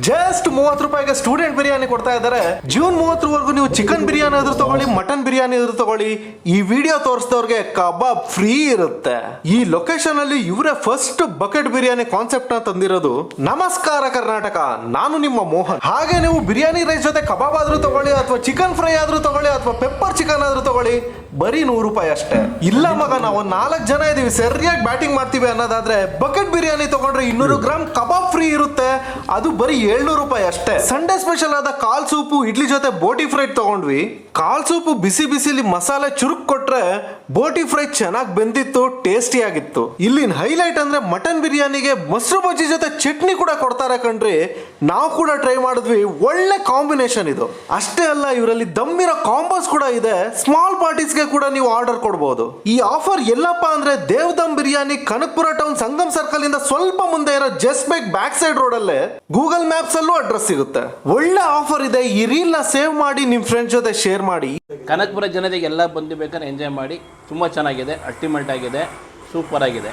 Just 30 ರೂಪಾಯಿಗೆ student biryani ಕೊಡ್ತಾ ಇದ್ದಾರೆ. ಜೂನ್ 30 ನೀವು ಚಿಕನ್ ಬಿರಿಯಾನಿ ಆದ್ರೂ ತಗೊಳ್ಳಿ, ಮಟನ್ ಬಿರಿಯಾನಿ ಆದ್ರೂ ತಗೊಳ್ಳಿ, ಈ ವಿಡಿಯೋ ತೋರಿಸಿದವ್ರಿಗೆ ಕಬಾಬ್ ಫ್ರೀ ಇರುತ್ತೆ. ಈ ಲೊಕೇಶನ್ ಅಲ್ಲಿ ಇವರೇ ಫಸ್ಟ್ ಬಕೆಟ್ ಬಿರಿಯಾನಿ ಕಾನ್ಸೆಪ್ಟ್ ನ ತಂದಿರೋದು. ನಮಸ್ಕಾರ ಕರ್ನಾಟಕ, ನಾನು ನಿಮ್ಮ ಮೋಹನ್. ಹಾಗೆ ನೀವು ಬಿರಿಯಾನಿ ರೈಸ್ ಜೊತೆ ಕಬಾಬ್ ಆದ್ರೂ ತಗೊಳ್ಳಿ, ಅಥವಾ ಚಿಕನ್ ಫ್ರೈ ಆದ್ರೂ ತಗೊಳ್ಳಿ, ಅಥವಾ ಪೆಪ್ಪರ್ ಚಿಕನ್ ಆದ್ರೂ ತಗೊಳ್ಳಿ, ಬರೀ 100 ರೂಪಾಯಿ ಅಷ್ಟೇ. ಇಲ್ಲ ಮಗ, ನಾವು 4 ಜನ ಇದೀವಿ, ಸರಿಯಾಗಿ ಬ್ಯಾಟಿಂಗ್ ಮಾಡ್ತೀವಿ ಅನ್ನೋದಾದ್ರೆ ಬಕೆಟ್ ಬಿರಿಯಾನಿ ತಗೊಂಡ್ರೆ 200 ಗ್ರಾಮ್ ಕಬಾಬ್ ಫ್ರೀ ಇರುತ್ತೆ. ಅದು ಬರೀ 700 ರೂಪಾಯಿ ಅಷ್ಟೇ. ಸಂಡೇ ಸ್ಪೆಷಲ್ ಆದ ಕಾಲ್ ಸೂಪು ಇಡ್ಲಿ ಜೊತೆ ಬೋಟಿ ಫ್ರೈ ತಗೊಂಡ್ವಿ. ಕಾಲ್ ಸೂಪು ಬಿಸಿ ಬಿಸಿಲಿ ಮಸಾಲೆ ಚುರುಕ್ ಕೊಟ್ರೆ ಬೋಟಿ ಫ್ರೈ ಚೆನ್ನಾಗಿ ಬೆಂದಿತ್ತು, ಟೇಸ್ಟಿ ಆಗಿತ್ತು. ಇಲ್ಲಿನ ಹೈಲೈಟ್ ಅಂದ್ರೆ ಮಟನ್ ಬಿರಿಯಾನಿಗೆ ಮೊಸರು ಬಜ್ಜಿ ಜೊತೆ ಚಟ್ನಿ ಕೂಡ ಕೊಡ್ತಾರೆ ಕಣ್ರಿ. ನಾವು ಕೂಡ ಟ್ರೈ ಮಾಡಿದ್ವಿ, ಒಳ್ಳೆ ಕಾಂಬಿನೇಷನ್ ಇದು. ಅಷ್ಟೇ ಅಲ್ಲ, ಇವರಲ್ಲಿ ದಮ್ಮಿರೋ ಕಾಂಬೋಸ್ ಕೂಡ ಇದೆ. ಸ್ಮಾಲ್ ಪಾರ್ಟೀಸ್ಗೆ ಕೂಡ ನೀವು ಆರ್ಡರ್ ಕೊಡಬಹುದು. ಈ ಆಫರ್ ಎಲ್ಲಪ್ಪ ಅಂದ್ರೆ ದೇವದಮ್ ಬಿರಿಯಾನಿ, ಕನಕಪುರ ಟೌನ್, ಸಂಗಮ್ ಸರ್ಕಲ್ ಇಂದ ಸ್ವಲ್ಪ ಮುಂದೆ ಇರೋ ಜಸ್ಟ್ ಬೇಕ್ ಬ್ಯಾಕ್ ಸೈಡ್ ರೋಡ್ ಅಲ್ಲೇ ಗೂಗಲ್ ಮ್ಯಾಪ್ಸ್ ಅಲ್ಲೂ ಅಡ್ರೆಸ್ ಸಿಗುತ್ತೆ. ಒಳ್ಳೆ ಆಫರ್ ಇದೆ. ಈ ರೀಲ್ ನ ಸೇವ್ ಮಾಡಿ ನಿಮ್ ಫ್ರೆಂಡ್ಸ್ ಜೊತೆ ಶೇರ್ ಮಾಡಿ. ಕನಕಪುರ ಜನತೆಗೆ ಎಲ್ಲ ಬಂದು ಬೇಕಾದ್ರೆ ಎಂಜಾಯ್ ಮಾಡಿ. ತುಂಬ ಚೆನ್ನಾಗಿದೆ, ಅಲ್ಟಿಮೇಟ್ ಆಗಿದೆ, ಸೂಪರ್ ಆಗಿದೆ.